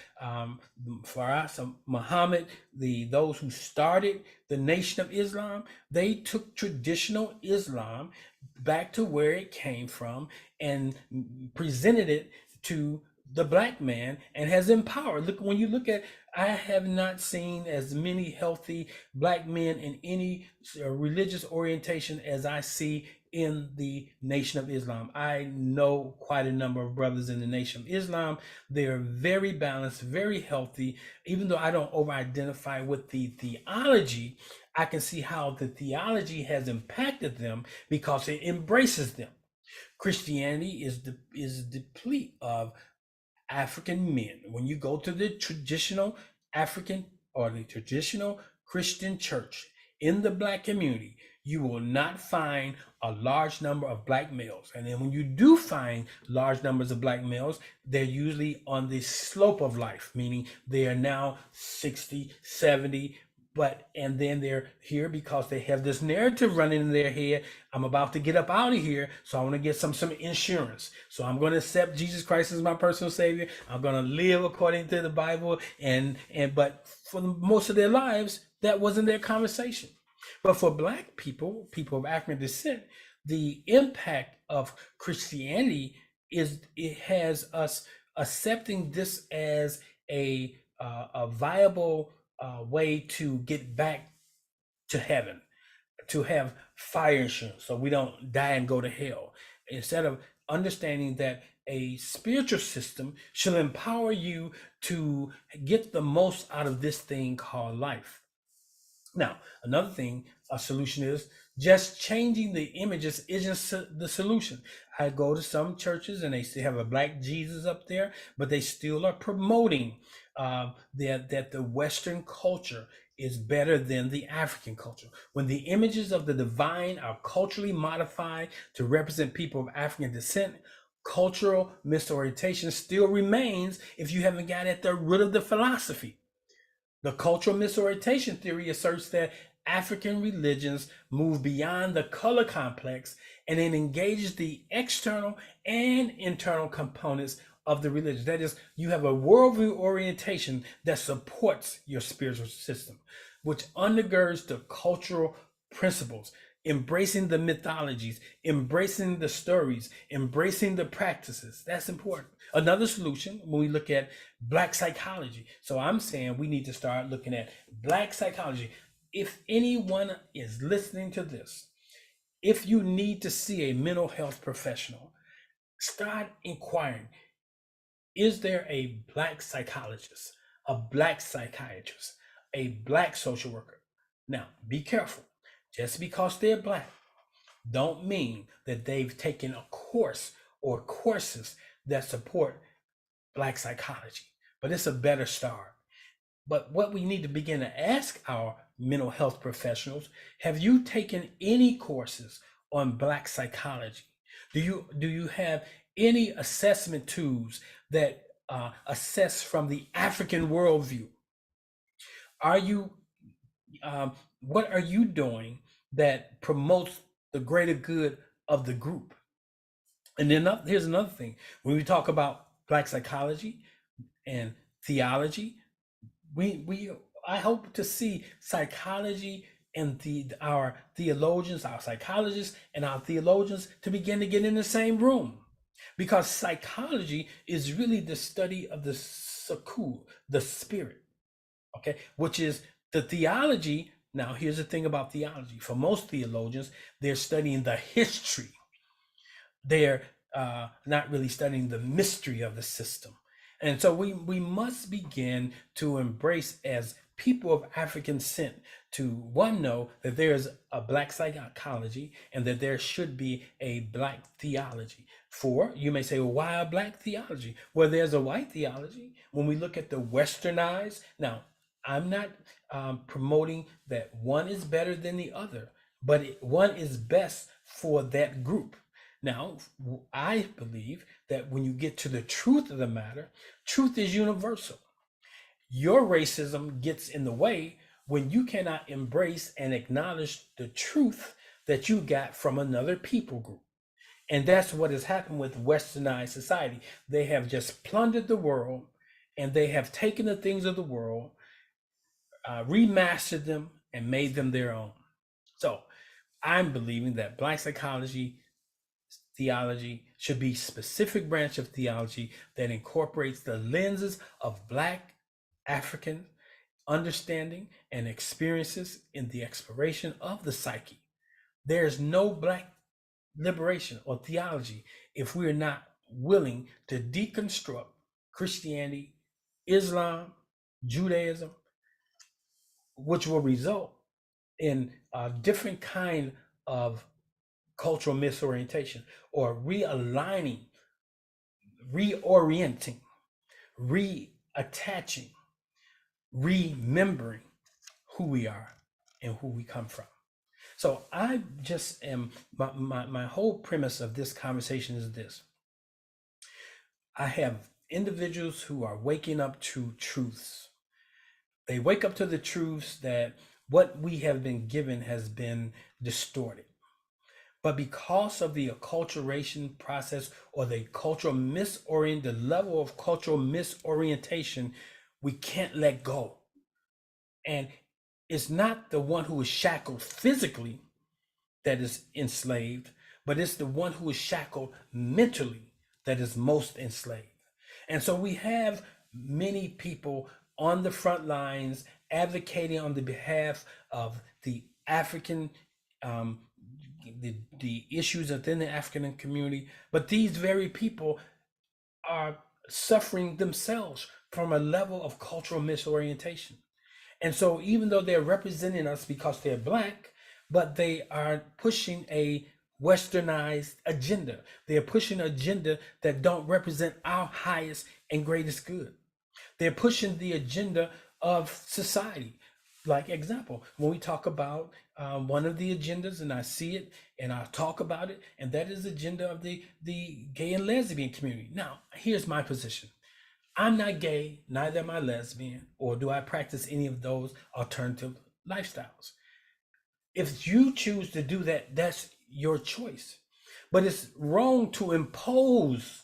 Farah Muhammad, those who started the Nation of Islam, they took traditional Islam back to where it came from and presented it to the black man and has empowered. Look, when you look at, I have not seen as many healthy black men in any religious orientation as I see in the Nation of Islam. I know quite a number of brothers in the Nation of Islam. They're very balanced, very healthy. Even though I don't over-identify with the theology, I can see how the theology has impacted them because it embraces them. Christianity is deplete of African men. When you go to the traditional African or the traditional Christian church, In the black community, you will not find a large number of black males. And then when you do find large numbers of black males, they're usually on the slope of life, meaning they are now 60, 70, and then they're here because they have this narrative running in their head. I'm about to get up out of here, so I want to get some insurance. So I'm going to accept Jesus Christ as my personal savior. I'm going to live according to the Bible, but for most of their lives, that wasn't their conversation. But for black people, people of African descent, the impact of Christianity is it has us accepting this as a viable way to get back to heaven, to have fire insurance so we don't die and go to hell, instead of understanding that a spiritual system should empower you to get the most out of this thing called life. Now, another thing, a solution is just changing the images isn't the solution. I go to some churches and they still have a black Jesus up there, but they still are promoting that the Western culture is better than the African culture. When the images of the divine are culturally modified to represent people of African descent, cultural misorientation still remains if you haven't got at the root of the philosophy. The cultural misorientation theory asserts that African religions move beyond the color complex and it engages the external and internal components of the religion. That is, you have a worldview orientation that supports your spiritual system, which undergirds the cultural principles, embracing the mythologies, embracing the stories, embracing the practices. That's important. Another solution when we look at black psychology. So I'm saying we need to start looking at black psychology. If anyone is listening to this, if you need to see a mental health professional, start inquiring. Is there a black psychologist, a black psychiatrist, a black social worker? Now, be careful. Just because they're black don't mean that they've taken a course or courses that support black psychology, but it's a better start. But what we need to begin to ask our mental health professionals, have you taken any courses on black psychology? Do you have any assessment tools that assess from the African worldview? Are you what are you doing that promotes the greater good of the group? And then here's another thing. When we talk about black psychology and theology, I hope to see psychology and our theologians, our psychologists and our theologians to begin to get in the same room. Because psychology is really the study of the sakul, the spirit, okay, which is the theology. Now, here's the thing about theology. For most theologians, they're studying the history. They're not really studying the mystery of the system. And so we must begin to embrace, as people of African descent, to one, know that there's a black psychology and that there should be a black theology. For you may say, well, why a black theology? Well, there's a white theology. When we look at the westernized, now I'm not promoting that one is better than the other, but one is best for that group. Now, I believe that when you get to the truth of the matter, truth is universal. Your racism gets in the way when you cannot embrace and acknowledge the truth that you got from another people group. And that's what has happened with westernized society. They have just plundered the world, and they have taken the things of the world, remastered them, and made them their own. So I'm believing that black psychology, theology should be a specific branch of theology that incorporates the lenses of black African understanding and experiences in the exploration of the psyche. There's no black liberation or theology if we're not willing to deconstruct Christianity, Islam, Judaism, which will result in a different kind of cultural misorientation, or realigning, reorienting, reattaching, remembering who we are and who we come from. So I just am, my whole premise of this conversation is this. I have individuals who are waking up to truths. They wake up to the truths that what we have been given has been distorted. But because of the acculturation process or the the level of cultural misorientation, we can't let go. And it's not the one who is shackled physically that is enslaved, but it's the one who is shackled mentally that is most enslaved. And so we have many people on the front lines advocating on the behalf of the African, the issues within the African community, but these very people are suffering themselves from a level of cultural misorientation. And so even though they're representing us because they're Black, but they are pushing a westernized agenda. They're pushing an agenda that don't represent our highest and greatest good. They're pushing the agenda of society. Like example, when we talk about one of the agendas, and I see it and I talk about it, and that is the agenda of the gay and lesbian community. Now, here's my position. I'm not gay, neither am I lesbian, or do I practice any of those alternative lifestyles. If you choose to do that, that's your choice. But it's wrong to impose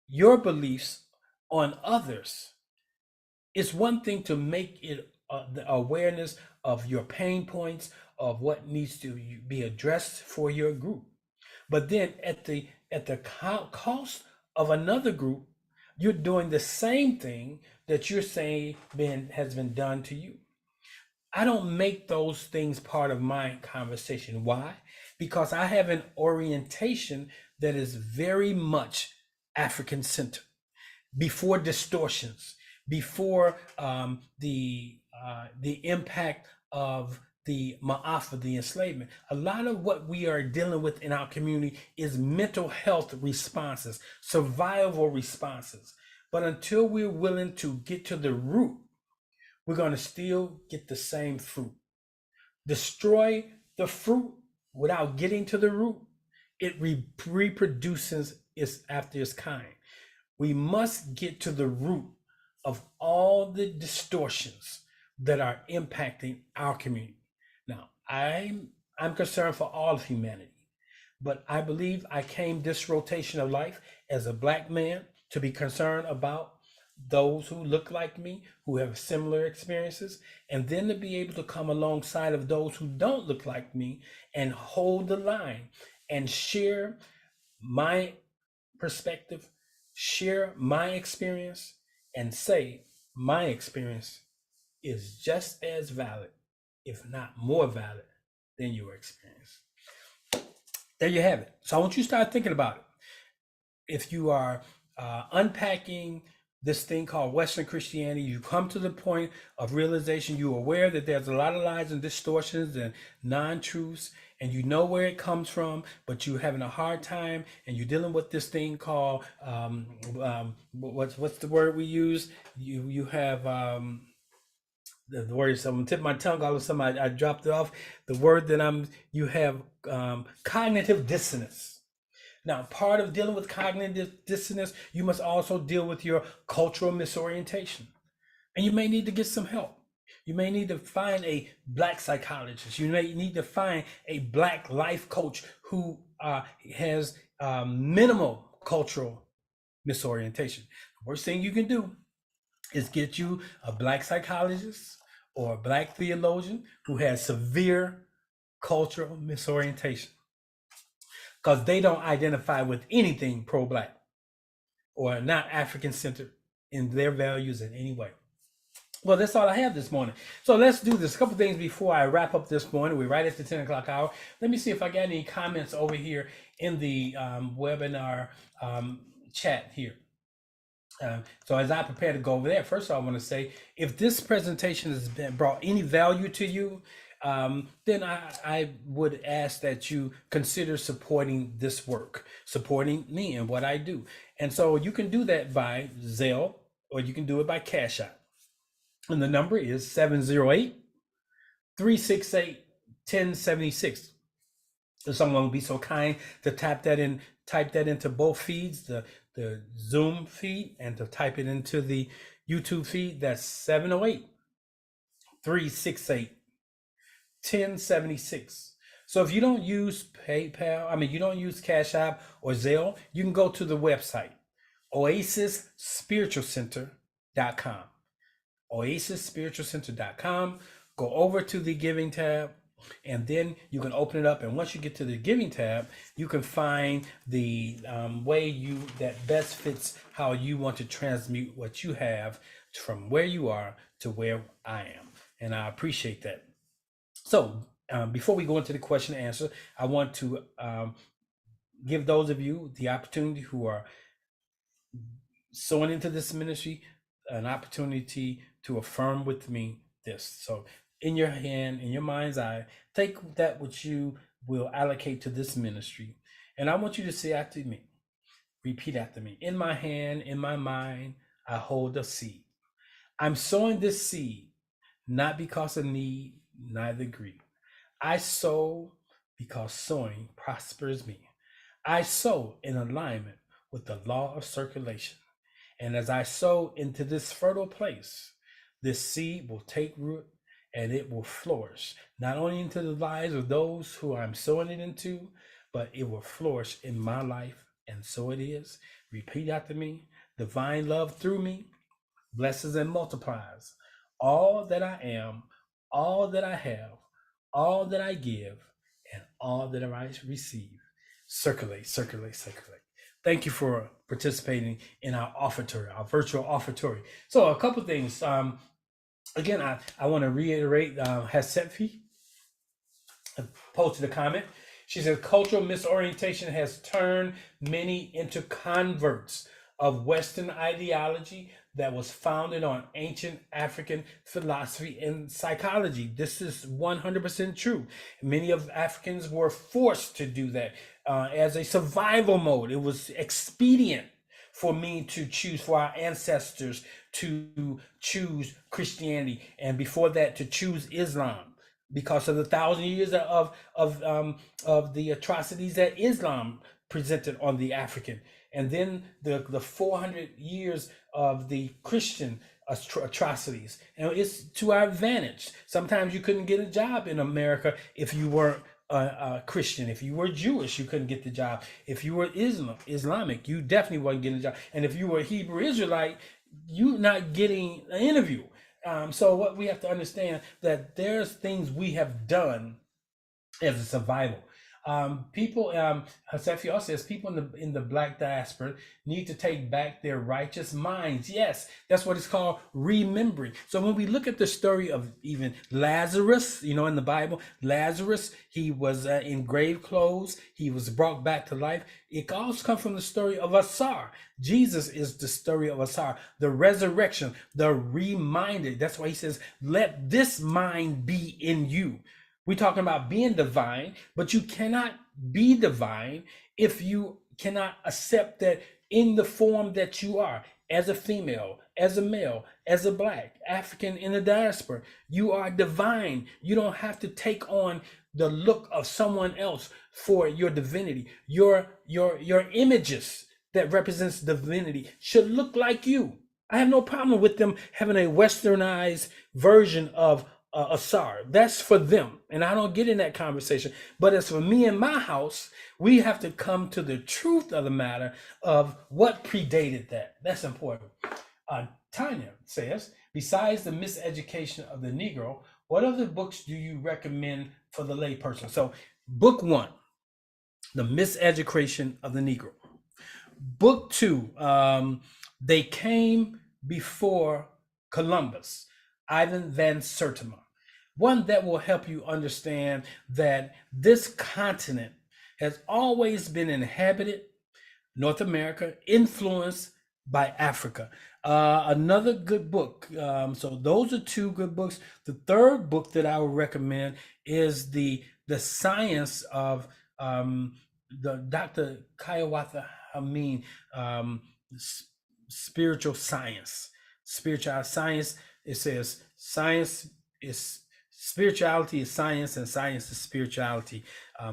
your beliefs on others. It's one thing to make it the awareness of your pain points, of what needs to be addressed for your group. But then at the cost of another group, you're doing the same thing that you're saying has been done to you. I don't make those things part of my conversation. Why? Because I have an orientation that is very much African centered, before distortions, before the impact of the Ma'afa, the enslavement. A lot of what we are dealing with in our community is mental health responses, survival responses. But until we're willing to get to the root, we're going to still get the same fruit. Destroy the fruit without getting to the root, it reproduces after its kind. We must get to the root of all the distortions that are impacting our community. Now, I'm concerned for all of humanity, but I believe I came this rotation of life as a Black man to be concerned about those who look like me, who have similar experiences, and then to be able to come alongside of those who don't look like me and hold the line and share my perspective, share my experience, and say my experience is just as valid, if not more valid, than your experience. There you have it. So I want you to start thinking about it. If you are unpacking this thing called Western Christianity, you come to the point of realization, you're aware that there's a lot of lies and distortions and non-truths, and you know where it comes from, but you're having a hard time, and you're dealing with this thing called, what's the word we use? You have, the word is, I'm gonna tip my tongue, all of a sudden I dropped it off. The word that you have cognitive dissonance. Now, part of dealing with cognitive dissonance, you must also deal with your cultural misorientation. And you may need to get some help. You may need to find a Black psychologist. You may need to find a Black life coach who has minimal cultural misorientation. The worst thing you can do is get you a Black psychologist or a Black theologian who has severe cultural misorientation, because they don't identify with anything pro-Black or not African-centered in their values in any way. Well, that's all I have this morning. So let's do this. A couple things before I wrap up this morning. We're right at the 10 o'clock hour. Let me see if I got any comments over here in the webinar chat here. So as I prepare to go over there, first of all, I want to say, if this presentation has brought any value to you, then I would ask that you consider supporting this work, supporting me and what I do. And so you can do that by Zelle, or you can do it by Cash App. And the number is 368-1076. If someone would be so kind to type that into both feeds, the Zoom feed and to type it into the YouTube feed, that's 708-368-1076. So if you don't use PayPal, you don't use Cash App or Zelle, you can go to the website, oasisspiritualcenter.com. oasisspiritualcenter.com. Go over to the giving tab, and then you can open it up. And once you get to the giving tab, you can find the way that best fits how you want to transmute what you have from where you are to where I am. And I appreciate that. So before we go into the question and answer, I want to give those of you the opportunity who are sowing into this ministry an opportunity to affirm with me this. So in your hand, in your mind's eye, take that which you will allocate to this ministry. And I want you to say after me, repeat after me. In my hand, in my mind, I hold a seed. I'm sowing this seed, not because of need, neither greed. I sow because sowing prospers me. I sow in alignment with the law of circulation. And as I sow into this fertile place, this seed will take root and it will flourish, not only into the lives of those who I'm sowing it into, but it will flourish in my life. And so it is. Repeat after me. Divine love through me blesses and multiplies all that I am, all that I have, all that I give, and all that I receive. Circulate, circulate, circulate. Thank you for participating in our offertory, our virtual offertory. So a couple things. Again, I want to reiterate, Hasefi posted a comment. She said, cultural misorientation has turned many into converts of Western ideology that was founded on ancient African philosophy and psychology. This is 100% true. Many of Africans were forced to do that as a survival mode. It was expedient for me to choose, for our ancestors to choose Christianity, and before that to choose Islam, because of the 1,000 years of the atrocities that Islam presented on the African, and then the 400 years of the Christian atrocities. And it's to our advantage. Sometimes you couldn't get a job in America if you weren't Christian. If you were Jewish, you couldn't get the job. If you were Islamic, you definitely wasn't getting a job. And if you were a Hebrew Israelite, you're not getting an interview. So what we have to understand, that there's things we have done as a survival. People, Hasefi also says, people in the Black diaspora need to take back their righteous minds. Yes, that's what it's called, remembering. So when we look at the story of even Lazarus, in the Bible, Lazarus, he was in grave clothes. He was brought back to life. It also comes from the story of Asar. Jesus is the story of Asar, the resurrection, the reminder. That's why he says, let this mind be in you. We're talking about being divine, but you cannot be divine if you cannot accept that in the form that you are, as a female, as a male, as a Black, African in the diaspora. You are divine. You don't have to take on the look of someone else for your divinity. Your images that represents divinity should look like you. I have no problem with them having a westernized version of Asar. That's for them, and I don't get in that conversation. But as for me and my house, we have to come to the truth of the matter of what predated that. That's important. Tanya says, besides the miseducation of the Negro, what other books do you recommend for the layperson? So book 1, The Miseducation of the Negro. Book 2, They Came Before Columbus, Ivan Van Sertima. One that will help you understand that this continent has always been inhabited, North America, influenced by Africa. Another good book. So those are 2 good books. The third book that I would recommend is the Science of the Dr. Kayawatha Amin, Spiritual Science. Spiritual Science, it says, science is Spirituality is science, and science is spirituality.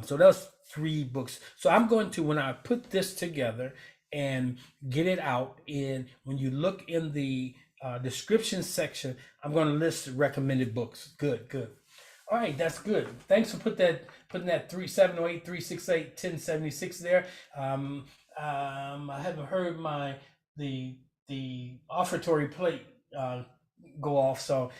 So those 3 books. So I'm going to, when I put this together and get it out, in when you look in the description section, I'm going to list recommended books. Good, good. All right, that's good. Thanks for putting that 3708 368 1076 there. I haven't heard the offertory plate go off, so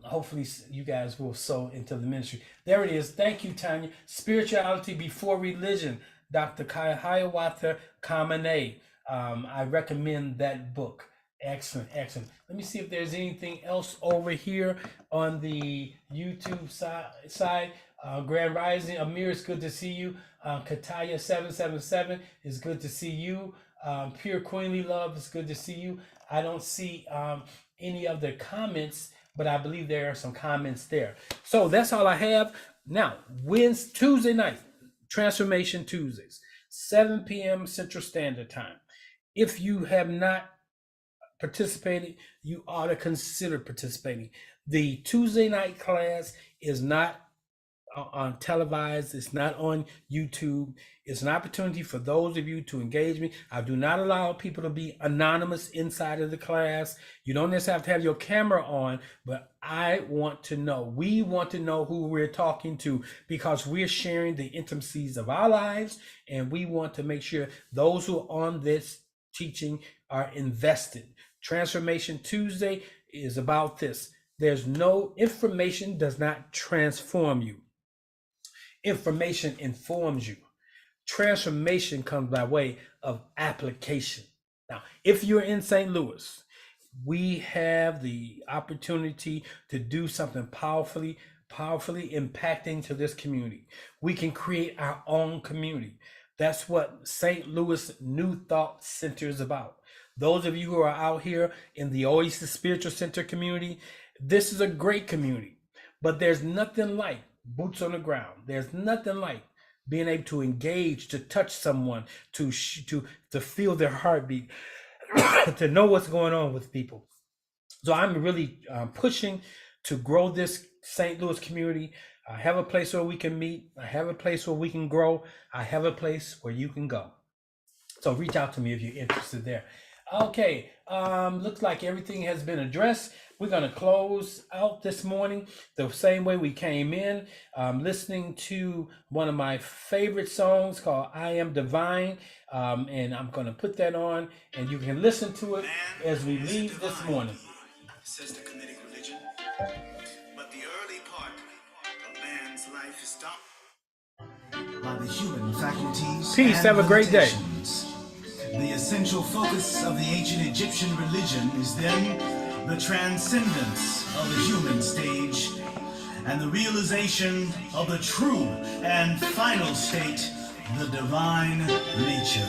hopefully you guys will sow into the ministry. There it is. Thank you, Tanya. Spirituality Before Religion, Dr. Hiawatha Kamene. I recommend that book. Excellent, excellent. Let me see if there's anything else over here on the YouTube side. Grand Rising, Amir, it's good to see you. Kataya 777 is good to see you. Pure Queenly Love, it's good to see you. I don't see any other comments, but I believe there are some comments there. So that's all I have. Now, Tuesday night, Transformation Tuesdays, 7 p.m. Central Standard Time. If you have not participated, you ought to consider participating. The Tuesday night class is not on televised, it's not on YouTube. It's an opportunity for those of you to engage me. I do not allow people to be anonymous inside of the class. You don't necessarily have to have your camera on, but we want to know who we're talking to, because we're sharing the intimacies of our lives, and we want to make sure those who are on this teaching are invested. Transformation Tuesday is about this. There's no information does not transform you. Information informs you. Transformation comes by way of application. Now, if you're in St. Louis, we have the opportunity to do something powerfully impacting to this community. We can create our own community. That's what St. Louis New Thought Center is about. Those of you who are out here in the Oasis Spiritual Center community, this is a great community, but there's nothing like boots on the ground. There's nothing like being able to engage, to touch someone, to feel their heartbeat, to know what's going on with people. So I'm really pushing to grow this St. Louis community. I have a place where we can meet. I have a place where we can grow. I have a place where you can go. So reach out to me if you're interested there. Okay, looks like everything has been addressed. We're going to close out this morning the same way we came in, listening to one of my favorite songs called I Am Divine, and I'm going to put that on, and you can listen to it as we leave this morning. Says the Kemetic religion, but the early part of man's life is stopped by the human faculties. Peace, have a great day. The essential focus of the ancient Egyptian religion is then the transcendence of the human stage and the realization of the true and final state, the divine nature.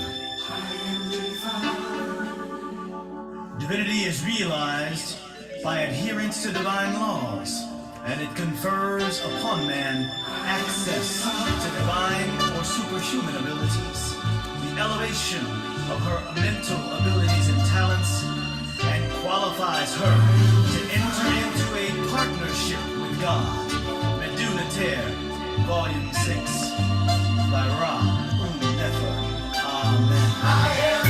Divinity is realized by adherence to divine laws, and it confers upon man access to divine or superhuman abilities, the elevation of her mental abilities and talents, and qualifies her to enter into a partnership with God. Meduna Ter, Volume 6, by Ra Nefer. Amen. I am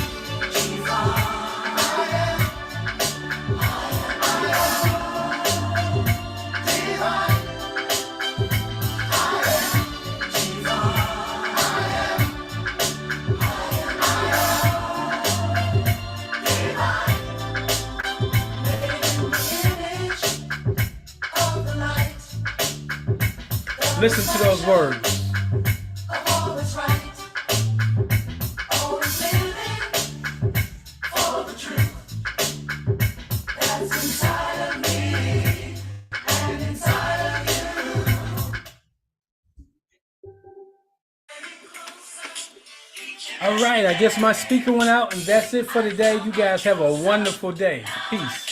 Shiva. Listen to those words. All right, I guess my speaker went out, and that's it for today. You guys have a wonderful day. Peace.